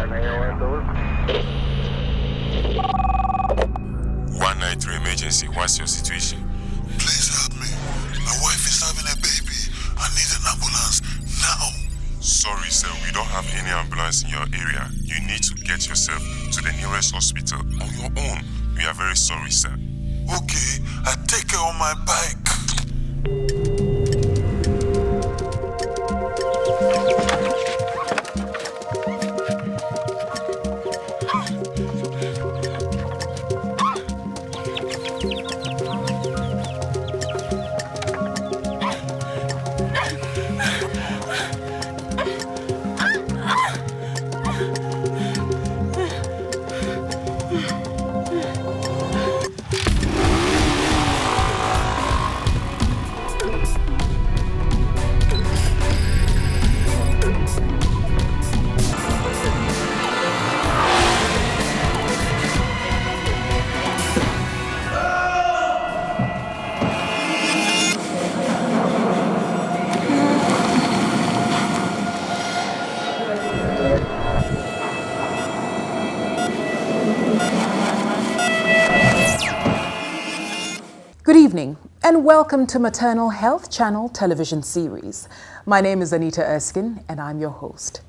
193 emergency. What's your situation? Please help me. My wife is having a baby. I need an ambulance now. Sorry, sir. We don't have any ambulance in your area. You need to get yourself to the nearest hospital on your own. We are very sorry, sir. Okay, I take her on my bike. Good evening and welcome to Maternal Health Channel television series. My name is Anita Erskine and I'm your host.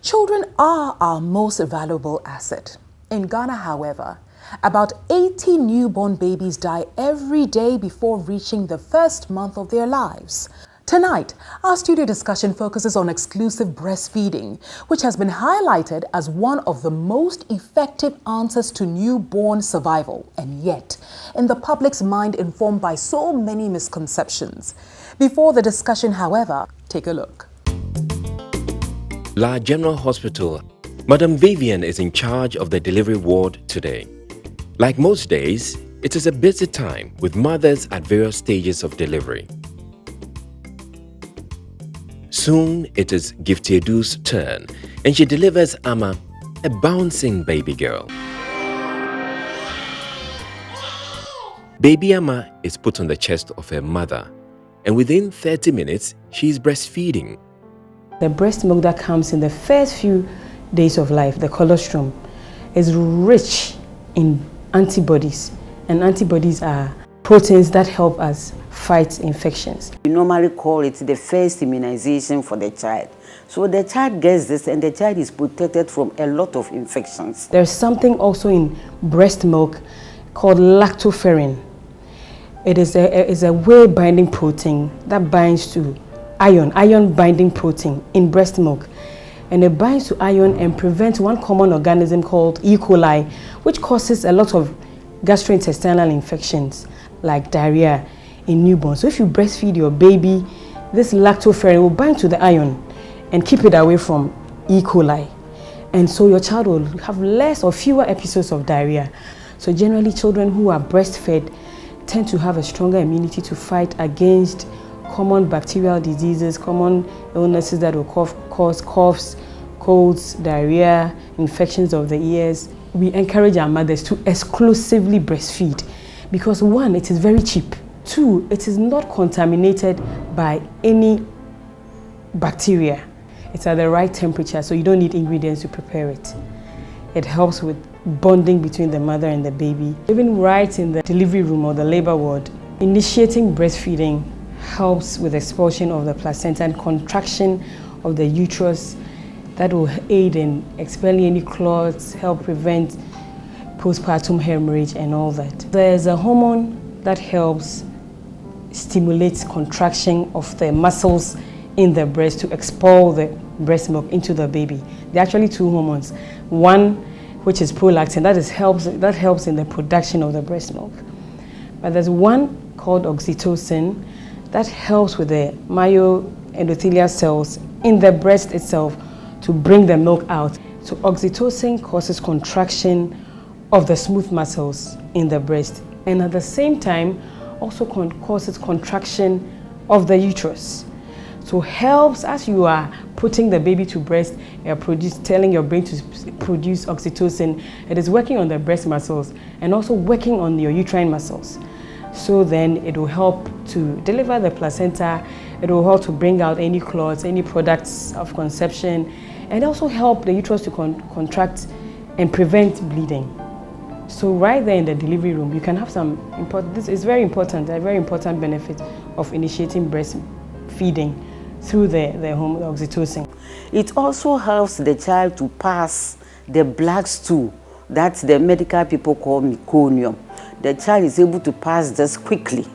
Children are our most valuable asset. In Ghana, however, about 80 newborn babies die every day before reaching the first month of their lives. Tonight, our studio discussion focuses on exclusive breastfeeding, which has been highlighted as one of the most effective answers to newborn survival, and yet, in the public's mind informed by so many misconceptions. Before the discussion, however, take a look. La General Hospital. Madam Vivian is in charge of the delivery ward today. Like most days, it is a busy time with mothers at various stages of delivery. Soon it is Giftedu's turn, and she delivers Amma, a bouncing baby girl. Baby Amma is put on the chest of her mother, and within 30 minutes, she is breastfeeding. The breast milk that comes in the first few days of life, the colostrum, is rich in antibodies, and antibodies are proteins that help us fight infections. We normally call it the first immunization for the child. So the child gets this and the child is protected from a lot of infections. There's something also in breast milk called lactoferrin. It is a whey binding protein that binds to iron binding protein in breast milk. And it binds to iron and prevents one common organism called E. coli, which causes a lot of gastrointestinal infections like diarrhea in newborns. So if you breastfeed your baby, this lactoferrin will bind to the iron and keep it away from E. coli. And so your child will have less or fewer episodes of diarrhea. So generally children who are breastfed tend to have a stronger immunity to fight against common bacterial diseases, common illnesses that will cause coughs, colds, diarrhea, infections of the ears. We encourage our mothers to exclusively breastfeed because one, it is very cheap. Two, it is not contaminated by any bacteria. It's at the right temperature, so you don't need ingredients to prepare it. It helps with bonding between the mother and the baby. Even right in the delivery room or the labor ward, initiating breastfeeding helps with expulsion of the placenta and contraction of the uterus that will aid in expelling any clots, help prevent postpartum hemorrhage and all that. There's a hormone that helps stimulate contraction of the muscles in the breast to expel the breast milk into the baby. There are actually two hormones. One, which is prolactin, that helps in the production of the breast milk. But there's one called oxytocin that helps with the myoendothelial cells in the breast itself to bring the milk out. So oxytocin causes contraction of the smooth muscles in the breast, and at the same time also causes contraction of the uterus. So helps as you are putting the baby to breast, telling your brain to produce oxytocin. It is working on the breast muscles and also working on your uterine muscles. So then it will help to deliver the placenta, it will help to bring out any clots, any products of conception, and also help the uterus to contract and prevent bleeding. So right there in the delivery room, you can have some important, this is very important, a very important benefit of initiating breastfeeding through the home oxytocin. It also helps the child to pass the black stool that the medical people call meconium. The child is able to pass this quickly.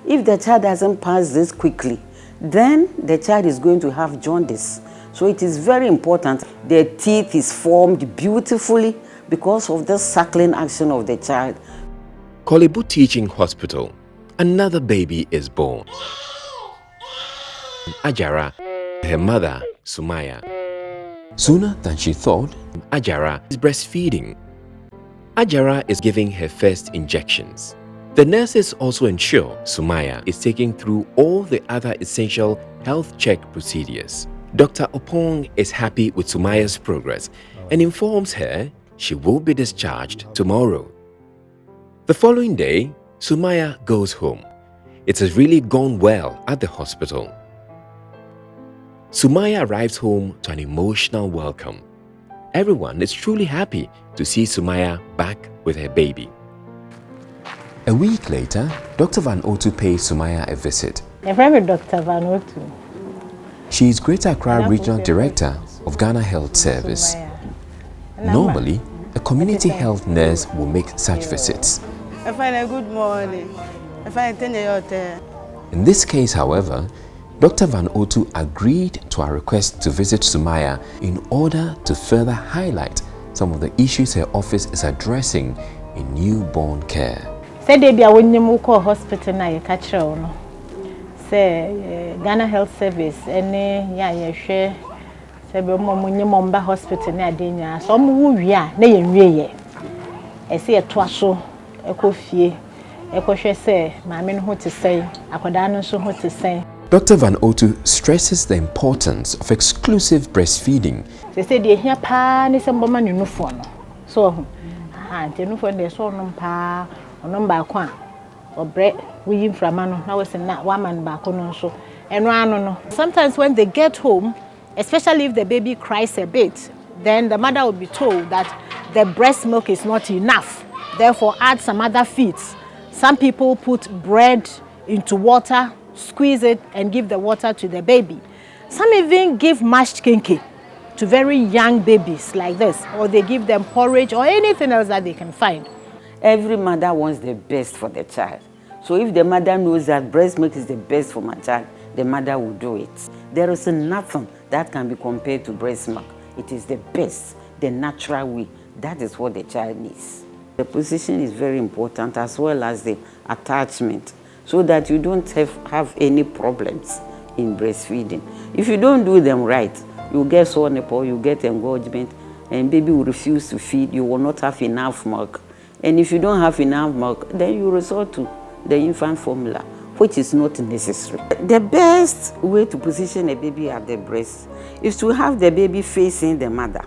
If the child doesn't pass this quickly, then the child is going to have jaundice. So it is very important. The teeth is formed beautifully because of the suckling action of the child. Kolebu Teaching Hospital. Another baby is born. Ajara, her mother, Sumaya. Sooner than she thought, Ajara is breastfeeding. Ajara is giving her first injections. The nurses also ensure Sumaya is taken through all the other essential health check procedures. Dr. Opong is happy with Sumaya's progress and informs her she will be discharged tomorrow. The following day, Sumaya goes home. It has really gone well at the hospital. Sumaya arrives home to an emotional welcome. Everyone is truly happy to see Sumaya back with her baby. A week later, Dr. Van Otu pays Sumaya a visit. My friend Dr. Van Otu. She is Greater Accra Regional Director of Ghana Health Service. Normally, a community health nurse will make such visits. I find a good morning. I find In this case, however, Dr. Van Otu agreed to our request to visit Sumaya in order to further highlight some of the issues her office is addressing in newborn care. Say they be a when you call hospital na you catch no. Say Ghana Health Service any ya share say be mo hospital na adenya so mo wi a na ye nwie ye. E say eto aso ekofie ekohwe say maame no ho te say akoda no so ho te say. Dr. Van Otu stresses the importance of exclusive breastfeeding. They say they hear pa ni some woman no phone. So auntie no phone dey so no pa onom ba kwa obre we from no na we say na one man ba ko no so eno ano no. Sometimes when they get home, especially if the baby cries a bit, then the mother will be told that the breast milk is not enough. Therefore add some other feeds. Some people put bread into water, squeeze it and give the water to the baby. Some even give mashed kinky to very young babies like this, or they give them porridge or anything else that they can find. Every mother wants the best for the child. So if the mother knows that breast milk is the best for my child, the mother will do it. There is nothing that can be compared to breast milk. It is the best, the natural way. That is what the child needs. The position is very important, as well as the attachment, so that you don't have any problems in breastfeeding. If you don't do them right, you get sore nipple, you get engorgement, and baby will refuse to feed. You will not have enough milk. And if you don't have enough milk, then you resort to the infant formula, which is not necessary. The best way to position a baby at the breast is to have the baby facing the mother.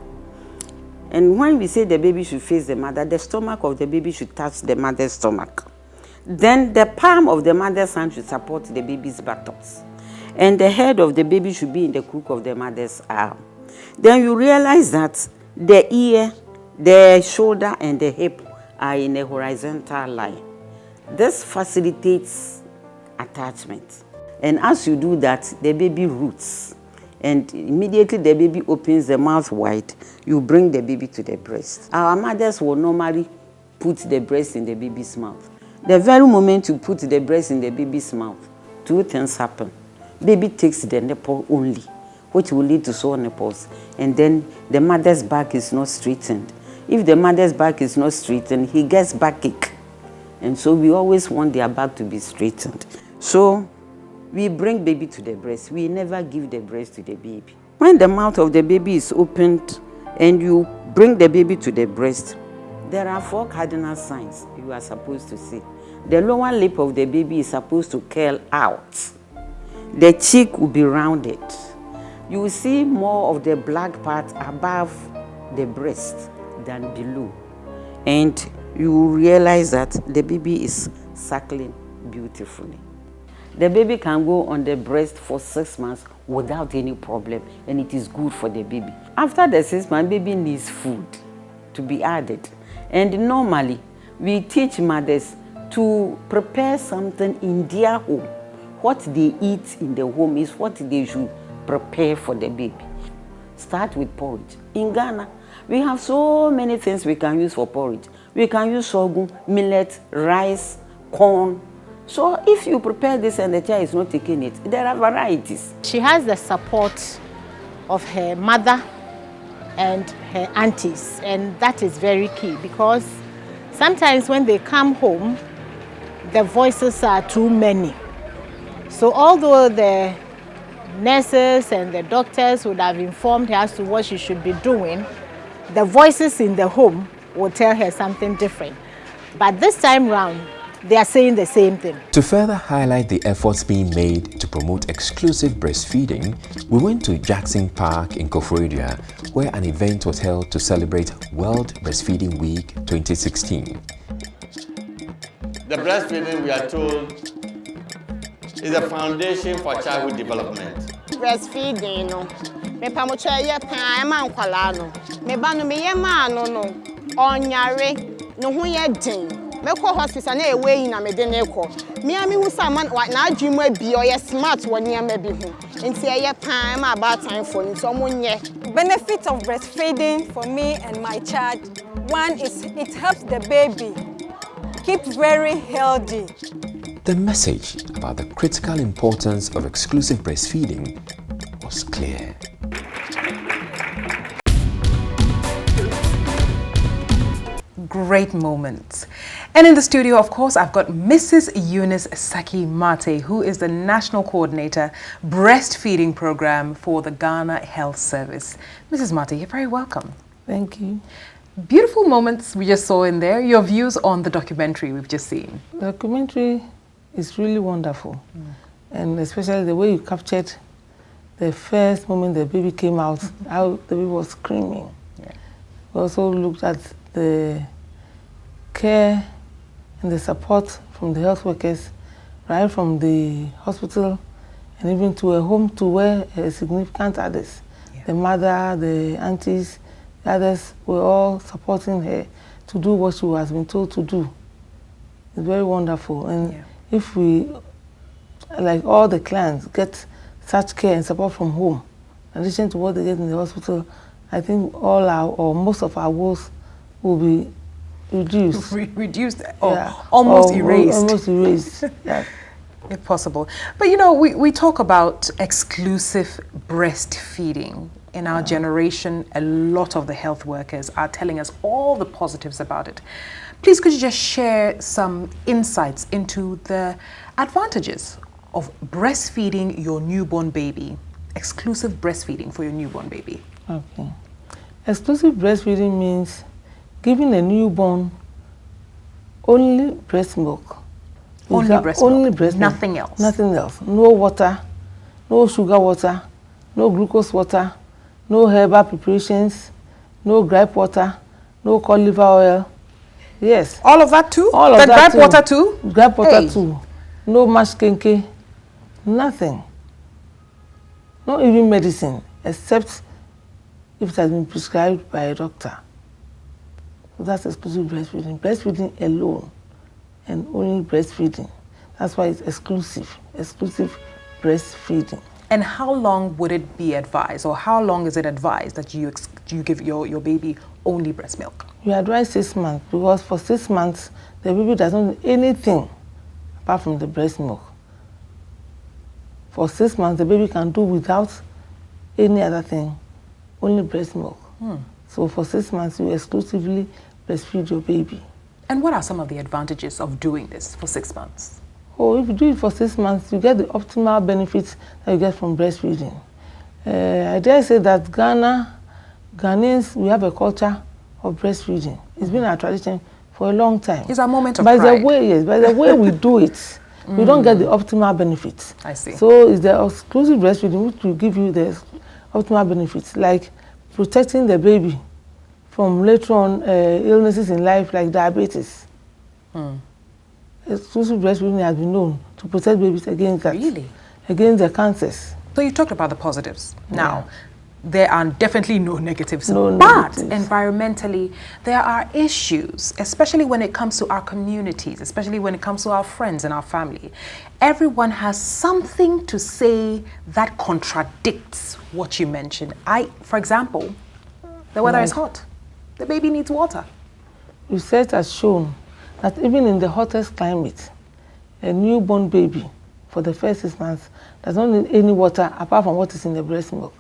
And when we say the baby should face the mother, the stomach of the baby should touch the mother's stomach. Then the palm of the mother's hand should support the baby's buttocks. And the head of the baby should be in the crook of the mother's arm. Then you realize that the ear, the shoulder, and the hip are in a horizontal line. This facilitates attachment. And as you do that, the baby roots. And immediately the baby opens the mouth wide, you bring the baby to the breast. Our mothers will normally put the breast in the baby's mouth. The very moment you put the breast in the baby's mouth, two things happen. Baby takes the nipple only, which will lead to sore nipples. And then the mother's back is not straightened. If the mother's back is not straightened, he gets backache. And so we always want their back to be straightened. So we bring baby to the breast. We never give the breast to the baby. When the mouth of the baby is opened and you bring the baby to the breast, there are 4 cardinal signs you are supposed to see. The lower lip of the baby is supposed to curl out. The cheek will be rounded. You will see more of the black part above the breast than below. And you will realize that the baby is suckling beautifully. The baby can go on the breast for 6 months without any problem, and it is good for the baby. After the 6 months, baby needs food to be added. And normally, we teach mothers to prepare something in their home. What they eat in the home is what they should prepare for the baby. Start with porridge. In Ghana, we have so many things we can use for porridge. We can use sorghum, millet, rice, corn. So if you prepare this and the child is not taking it, there are varieties. She has the support of her mother and her aunties, and that is very key, because sometimes when they come home, the voices are too many. So although the nurses and the doctors would have informed her as to what she should be doing, the voices in the home will tell her something different. But this time round, they are saying the same thing. To further highlight the efforts being made to promote exclusive breastfeeding, we went to Jackson Park in Koforidua, where an event was held to celebrate World Breastfeeding Week 2016. The breastfeeding, we are told, is a foundation for childhood development. Breastfeeding, no. Me pamocha ye pan ma nkwala no. Me ba no me ye ma no no. Onyare no ho ye den. Me ko hospital na ewe na me de na ekọ. Me ami hu sa man na adwuma bi o ye smart woni am bi hu. Nti ye pan ma about time for ni so mo nye. Benefit of breastfeeding for me and my child, one is it helps the baby keep very healthy. The message about the critical importance of exclusive breastfeeding was clear. Great moments. And in the studio, of course, I've got Mrs. Eunice Saki Mate, who is the National Coordinator, Breastfeeding Program for the Ghana Health Service. Mrs. Mate, you're very welcome. Thank you. Beautiful moments we just saw in there. Your views on the documentary we've just seen. The documentary is really wonderful. And especially the way you captured the first moment the baby came out, how the baby was screaming. Yeah. We also looked at the care and the support from the health workers, right from the hospital and even to a home to where significant others, the mother, the aunties, the others were all supporting her to do what she has been told to do. It's very wonderful. And if we, like all the clients, get such care and support from home, in addition to what they get in the hospital, I think all our, or most of our woes will be reduced. Reduced, almost erased. Almost erased, yeah. If possible. But you know, we talk about exclusive breastfeeding. In our generation, a lot of the health workers are telling us all the positives about it. Please, could you just share some insights into the advantages of breastfeeding your newborn baby, exclusive breastfeeding for your newborn baby? Okay. Exclusive breastfeeding means giving a newborn only breast milk. Only breast milk? Only breast milk. Nothing else? Nothing else. No water, no sugar water, no glucose water, no herbal preparations, no gripe water, no cod liver oil. Yes. All of that too? All of that gripe too. Water too? Gripe water too. No mashed kenke. Nothing. Not even medicine, except if it has been prescribed by a doctor. So that's exclusive breastfeeding. Breastfeeding alone and only breastfeeding. That's why it's exclusive breastfeeding. And how long would it be advised, or how long is it advised that you give your baby only breast milk? You advise 6 months, because for 6 months, the baby doesn't need anything apart from the breast milk. For 6 months, the baby can do without any other thing, only breast milk. So for 6 months, you exclusively breastfeed your baby. And what are some of the advantages of doing this for 6 months? Oh, if you do it for 6 months, you get the optimal benefits that you get from breastfeeding. I dare say that Ghanaians, we have a culture of breastfeeding. It's been our tradition for a long time. It's our moment of pride. By the way we do it, we don't get the optimal benefits. I see. So it's the exclusive breastfeeding which will give you the optimal benefits, like protecting the baby from later on illnesses in life like diabetes. Exclusive breastfeeding has been known to protect babies against that. Really? Against the cancers. So you talked about the positives. Now, there are definitely no negatives. No but negatives. environmentally, there are issues, especially when it comes to our communities, especially when it comes to our friends and our family. Everyone has something to say that contradicts what you mentioned. For example, the weather is hot. The baby needs water. Research has shown that even in the hottest climate, a newborn baby for the first 6 months does not need any water apart from what is in the breast milk.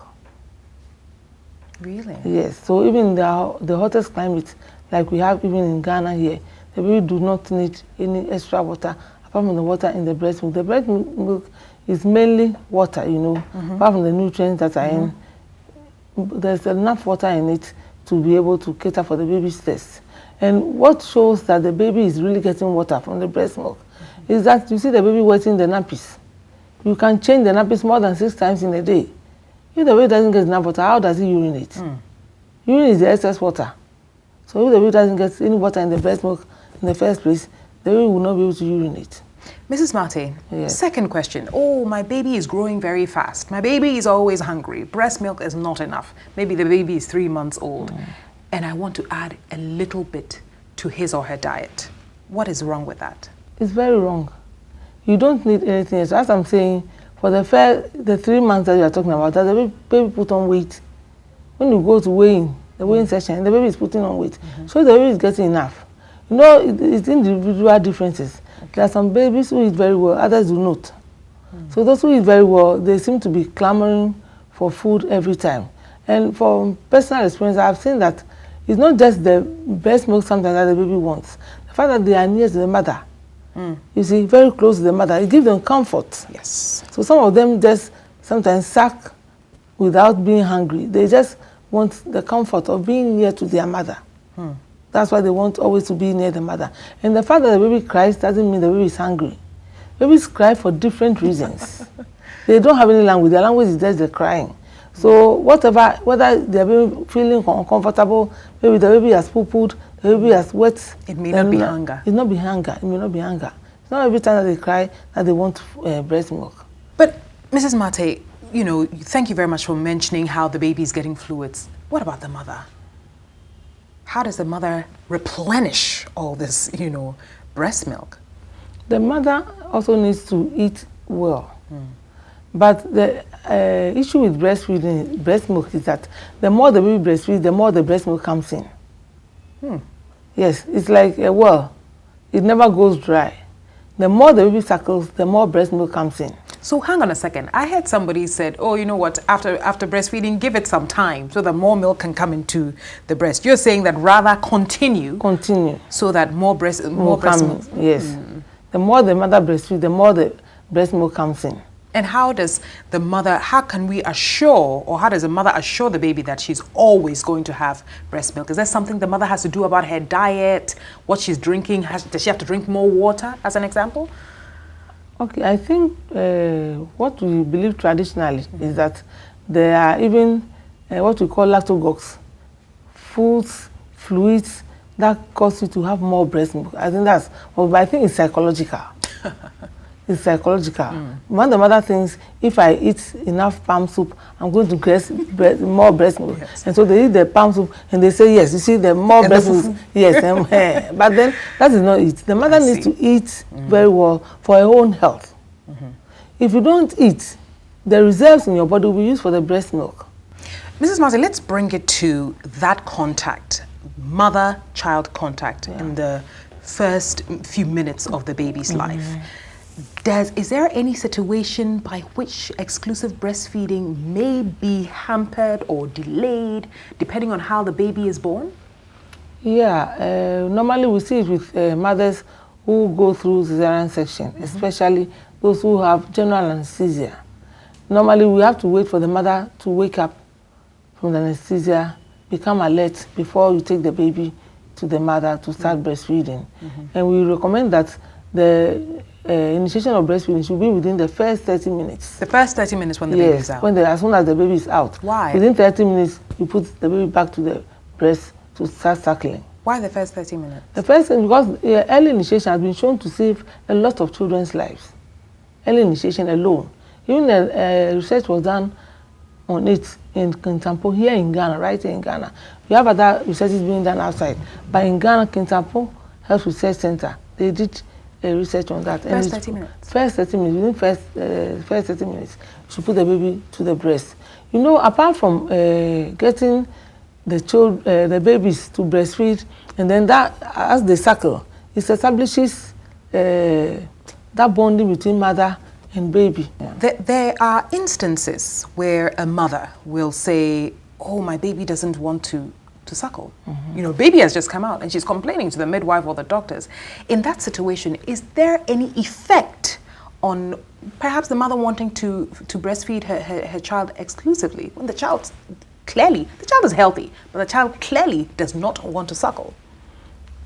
Really? Yes. So even in the hottest climate, like we have even in Ghana here, the baby do not need any extra water apart from the water in the breast milk. The breast milk is mainly water, you know, apart from the nutrients that are in. There's enough water in it to be able to cater for the baby's thirst. And what shows that the baby is really getting water from the breast milk is that you see the baby wetting the nappies. You can change the nappies more than 6 times in a day. If the baby doesn't get enough water, how does he urinate? Urine is the excess water. So if the baby doesn't get any water in the breast milk in the first place, the baby will not be able to urinate. Mrs. Mate, Yes. second question. Oh, my baby is growing very fast. My baby is always hungry. Breast milk is not enough. Maybe the baby is 3 months old. And I want to add a little bit to his or her diet. What is wrong with that? It's very wrong. You don't need anything else. As I'm saying, for the 3 months that you are talking about, that the baby put on weight. When you go to weighing, the weighing session, the baby is putting on weight. So the baby is getting enough. You know, it's individual differences. There are some babies who eat very well, others do not. So those who eat very well, they seem to be clamoring for food every time. And from personal experience, I've seen that it's not just the breast milk sometimes that the baby wants. The fact that they are near to the mother, you see, very close to the mother, it gives them comfort. Yes. So some of them just sometimes suck without being hungry. They just want the comfort of being near to their mother. That's why they want always to be near the mother. And the fact that the baby cries doesn't mean the baby is hungry. Babies cry for different reasons. They don't have any language. Their language is just the crying. So whether they're feeling uncomfortable, maybe the baby has poo-pooed, the baby has wet. It may not be hunger. It may not be hunger. It may not be hunger. It's not every time that they cry that they want breast milk. But Mrs. Mate, you know, thank you very much for mentioning how the baby is getting fluids. What about the mother? How does the mother replenish all this, you know, breast milk? The mother also needs to eat well. But the issue with breastfeeding, breast milk, is that the more the baby breastfeeds, the more the breast milk comes in. Yes, it's like a well. It never goes dry. The more the baby suckles, the more breast milk comes in. So hang on a second. I heard somebody said, oh, you know what, after breastfeeding, give it some time so that more milk can come into the breast. You're saying that rather continue. So that more breast milk. Yes. The more the mother breastfeeds, the more the breast milk comes in. And how does the mother, how can we assure, or how does the mother assure the baby that she's always going to have breast milk? Is there something the mother has to do about her diet, what she's drinking? Does she have to drink more water, as an example? Okay, I think what we believe traditionally is that there are even what we call lactogogues, foods, fluids that cause you to have more breast milk. I think that's, but I think it's psychological. It's psychological. One of the mother thinks, if I eat enough palm soup, I'm going to get more breast milk. Yes. And so they eat the palm soup and they say, yes, you see, the more breast milk. Yes, but then that is not it. The mother needs to eat very well for her own health. If you don't eat, the reserves in your body will be used for the breast milk. Mrs. Martin, let's bring it to that contact, mother-child contact in the first few minutes of the baby's life. Is there any situation by which exclusive breastfeeding may be hampered or delayed depending on how the baby is born? Yeah, normally we see it with mothers who go through cesarean section, especially those who have general anesthesia. Normally we have to wait for the mother to wake up from the anesthesia, become alert before you take the baby to the mother to start breastfeeding. And we recommend that the initiation of breastfeeding should be within the first 30 minutes. The first 30 minutes when the baby is out? As soon as the baby is out. Why? Within 30 minutes, you put the baby back to the breast to start suckling. Why the first 30 minutes? The first thing, because early initiation has been shown to save a lot of children's lives. early initiation alone. Even research was done on it in Kintampo here in Ghana, right here in Ghana. We have other researches being done outside, but in Ghana, Kintampo Health Research Center, they did a research on that. First 30 minutes. First 30 minutes. Within first 30 minutes, you should put the baby to the breast. You know, apart from getting the babies to breastfeed, and then that as they suckle, it establishes that bonding between mother and baby. Yeah. There are instances where a mother will say, oh, my baby doesn't want to suckle. You know, baby has just come out and she's complaining to the midwife or the doctors. In that situation, is there any effect on perhaps the mother wanting to breastfeed her child exclusively when the child is healthy, but the child clearly does not want to suckle?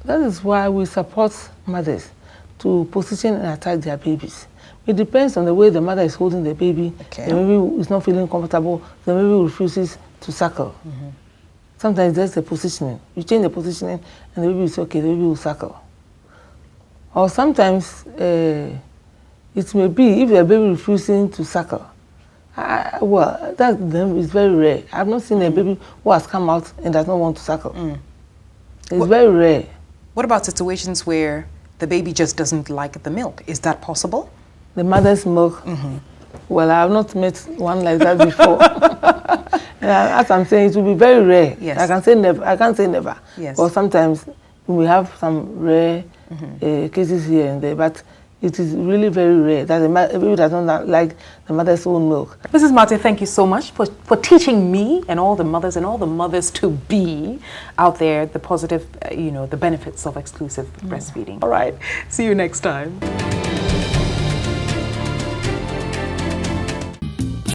That is why we support mothers to position and attack their babies. It depends on the way the mother is holding the baby. Okay. The baby is not feeling comfortable, the baby refuses to suckle. Sometimes there's the positioning. You change the positioning and the baby is okay, the baby will suckle. Or sometimes it may be if the baby refusing to suckle. Well, that is very rare. I've not seen a baby who has come out and does not want to suckle. It's very rare. What about situations where the baby just doesn't like the milk? Is that possible? The mother's milk? Well, I have not met one like that before. As I'm saying, it will be very rare. Yes. I can't say never. Yes. But sometimes we have some rare cases here and there, but it is really very rare that a baby does not like the mother's own milk. Mrs. Martin, thank you so much for teaching me and all the mothers to be out there the positive, the benefits of exclusive breastfeeding. All right, see you next time.